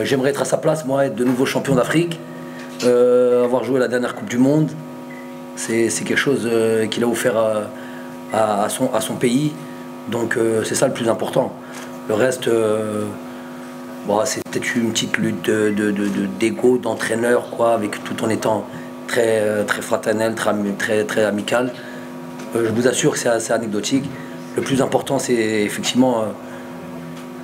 J'aimerais être à sa place, moi, être de nouveau champion d'Afrique, avoir joué la dernière Coupe du Monde. C'est quelque chose qu'il a offert à son pays. Donc c'est ça le plus important. Le reste, bon, c'est peut-être une petite lutte d'ego, d'entraîneur, quoi, avec tout en étant très fraternel, très amical. Je vous assure que c'est assez anecdotique. Le plus important, c'est effectivement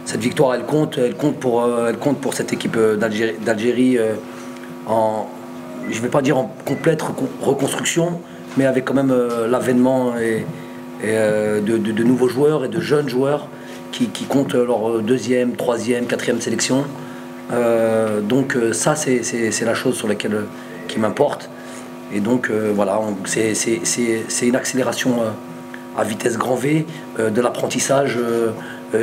cette victoire. Elle compte pour cette équipe d'Algérie je ne vais pas dire en complète reconstruction, mais avec quand même l'avènement de nouveaux joueurs et de jeunes joueurs qui comptent leur deuxième, troisième, quatrième sélection. Donc ça, c'est la chose sur laquelle qui m'importe. Et donc voilà, c'est une accélération à vitesse grand V de l'apprentissage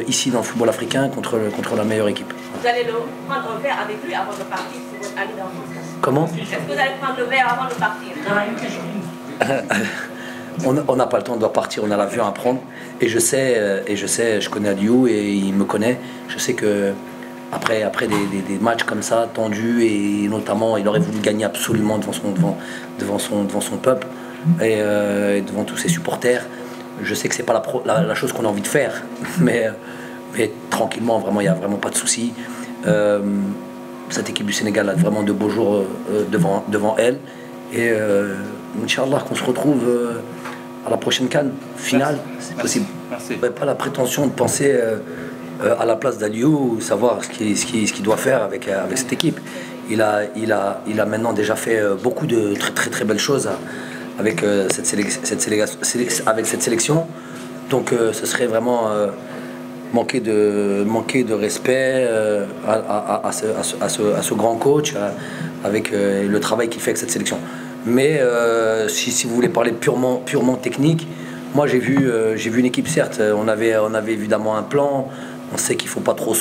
ici dans le football africain contre la meilleure équipe. Vous allez prendre un verre avec lui avant de partir si vous allez dans le France. Comment? Est-ce que vous allez prendre le verre avant de partir? On n'a pas le temps de partir, on a l'avion à prendre. Et je sais, je connais Aliou et il me connaît. Je sais que après des matchs comme ça, tendus, et notamment il aurait voulu gagner absolument devant son peuple et devant tous ses supporters. Je sais que c'est pas la chose qu'on a envie de faire, mais tranquillement, vraiment, il n'y a vraiment pas de souci. Cette équipe du Sénégal a vraiment de beaux jours devant elle. Et Inch'Allah qu'on se retrouve à la prochaine CAN finale, c'est possible. Merci. Pas la prétention de penser à la place d'Aliou, savoir ce qu'il doit faire avec cette équipe. Il a maintenant déjà fait beaucoup de très belles choses avec cette sélection. Donc ce serait vraiment manquer de respect à ce grand coach avec le travail qu'il fait avec cette sélection. Mais si vous voulez parler purement technique, moi j'ai vu une équipe, certes, on avait évidemment un plan. On sait qu'il ne faut pas trop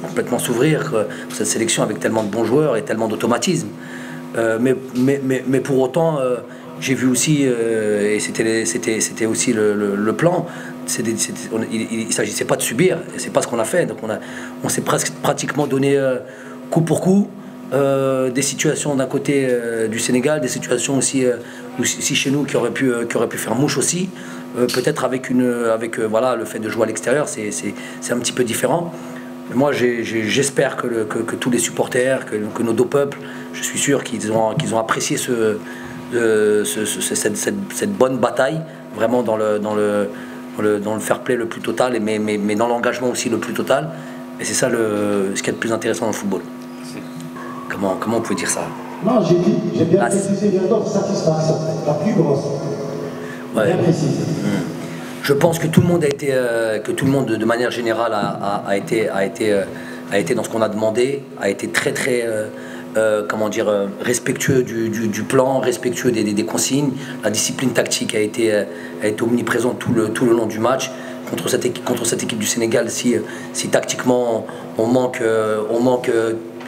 complètement s'ouvrir cette sélection avec tellement de bons joueurs et tellement d'automatisme. Mais pour autant, j'ai vu aussi, et c'était aussi le plan, il ne s'agissait pas de subir, et c'est pas ce qu'on a fait. Donc on s'est pratiquement donné coup pour coup des situations d'un côté du Sénégal, des situations aussi chez nous qui auraient pu faire mouche aussi. Peut-être avec voilà, le fait de jouer à l'extérieur, c'est un petit peu différent. Moi, j'espère que tous les supporters, que nos deux peuples, je suis sûr qu'ils ont apprécié cette bonne bataille, vraiment dans le fair play le plus total, mais dans l'engagement aussi le plus total. Et c'est ça ce qui est le plus intéressant dans le football. Comment on peut dire ça? Non, j'ai bien précisé bientôt satisfaction, la plus grosse. Ouais. Bien précisé. Je pense que tout le monde de manière générale a été dans ce qu'on a demandé, a été très comment dire, respectueux du plan, respectueux des consignes. La discipline tactique a été omniprésente tout le long du match. Contre cette équipe du Sénégal, si tactiquement on manque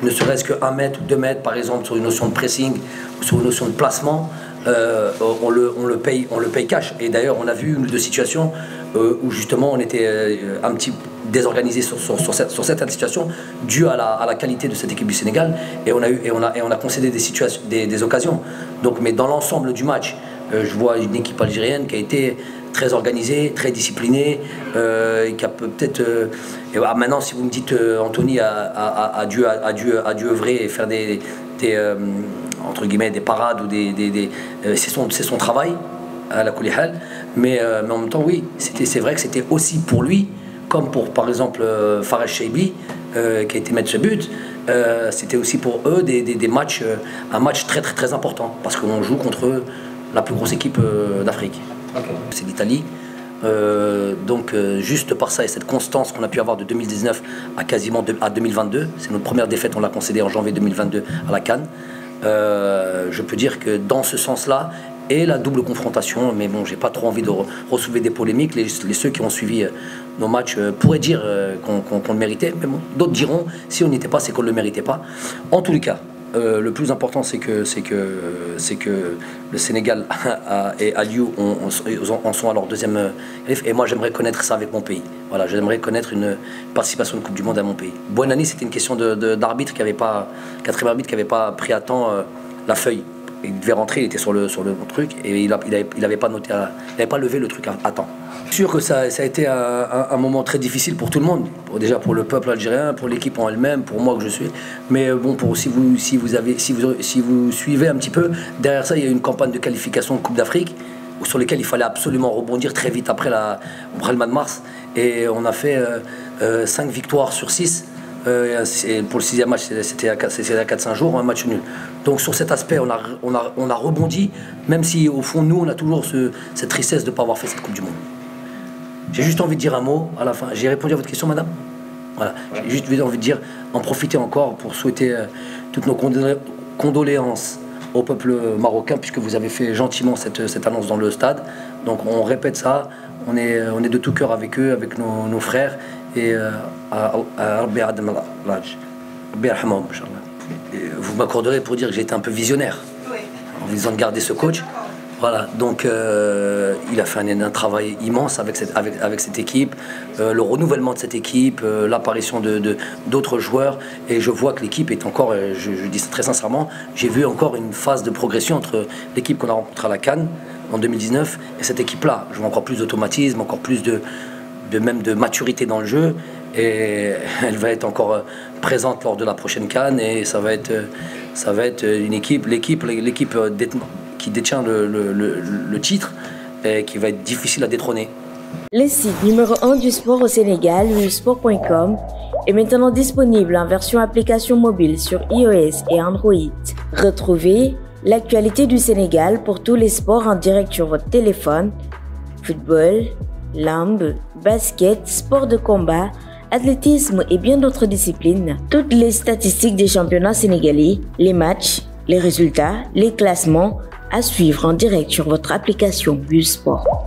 ne serait-ce que 1 mètre ou 2 mètres par exemple sur une notion de pressing ou sur une notion de placement, on le paye cash. Et d'ailleurs on a vu une ou deux situations où justement on était un petit désorganisé sur certaines situations dues à la qualité de cette équipe du Sénégal, et on a concédé des occasions. Donc, mais dans l'ensemble du match, je vois une équipe algérienne qui a été très organisée, très disciplinée, qui a peut-être maintenant si vous me dites Anthony a dû œuvrer et faire entre guillemets des parades ou c'est son travail à la Koulihal, mais en même temps oui, c'est vrai que c'était aussi pour lui, comme pour par exemple Fares Cheibi qui a été mettre ce but, c'était aussi pour eux un match très important, parce qu'on joue contre la plus grosse équipe d'Afrique. Okay. C'est l'Italie. Donc juste par ça et cette constance qu'on a pu avoir de 2019 à 2022, c'est notre première défaite, on l'a concédée en janvier 2022 à la CAN. Je peux dire que dans ce sens-là, et la double confrontation, mais bon, j'ai pas trop envie de ressoulever des polémiques. Ceux qui ont suivi nos matchs pourraient dire qu'on le méritait, mais bon, d'autres diront si on n'y était pas, c'est qu'on ne le méritait pas. En tous les cas, le plus important, c'est que le Sénégal et Aliou en sont à leur deuxième qualif. Et moi, j'aimerais connaître ça avec mon pays. Voilà, j'aimerais connaître une participation de Coupe du Monde à mon pays. Bouhanani, c'était une question d'arbitre qui n'avait pas, quatrième arbitre qui n'avait pas pris à temps la feuille. Il devait rentrer, il était sur le truc et il n'avait pas noté, il n'avait pas levé le truc à temps. Je suis sûr que ça a été un moment très difficile pour tout le monde, déjà pour le peuple algérien, pour l'équipe en elle-même, pour moi que je suis. Mais bon, si vous suivez un petit peu, derrière ça, il y a eu une campagne de qualification de Coupe d'Afrique sur lesquelles il fallait absolument rebondir très vite après le mois de mars. Et on a fait 5 victoires sur 6. Pour le 6e match, c'était à 4-5 jours, un match nul. Donc sur cet aspect, on a rebondi, même si au fond, nous, on a toujours cette tristesse de ne pas avoir fait cette Coupe du Monde. J'ai juste envie de dire un mot à la fin. J'ai répondu à votre question, madame. Voilà. J'ai juste envie de dire, en profiter encore pour souhaiter toutes nos condoléances au peuple marocain, puisque vous avez fait gentiment cette annonce dans le stade. Donc on répète ça, on est de tout cœur avec eux, avec nos frères. Et vous m'accorderez pour dire que j'ai été un peu visionnaire en visant de garder ce coach. Voilà, donc il a fait un travail immense avec cette équipe, le renouvellement de cette équipe, l'apparition d'autres joueurs, et je vois que l'équipe est encore, je dis ça très sincèrement, j'ai vu encore une phase de progression entre l'équipe qu'on a rencontrée à la CAN en 2019 et cette équipe-là. Je vois encore plus d'automatisme, encore plus de maturité dans le jeu, et elle va être encore présente lors de la prochaine CAN, et ça va être une l'équipe qui détient le titre et qui va être difficile à détrôner. Le site numéro 1 du sport au Sénégal, wivsport.com, est maintenant disponible en version application mobile sur iOS et Android. Retrouvez l'actualité du Sénégal pour tous les sports en direct sur votre téléphone: football, lambe, basket, sport de combat, athlétisme et bien d'autres disciplines. Toutes les statistiques des championnats sénégalais, les matchs, les résultats, les classements à suivre en direct sur votre application WivSport.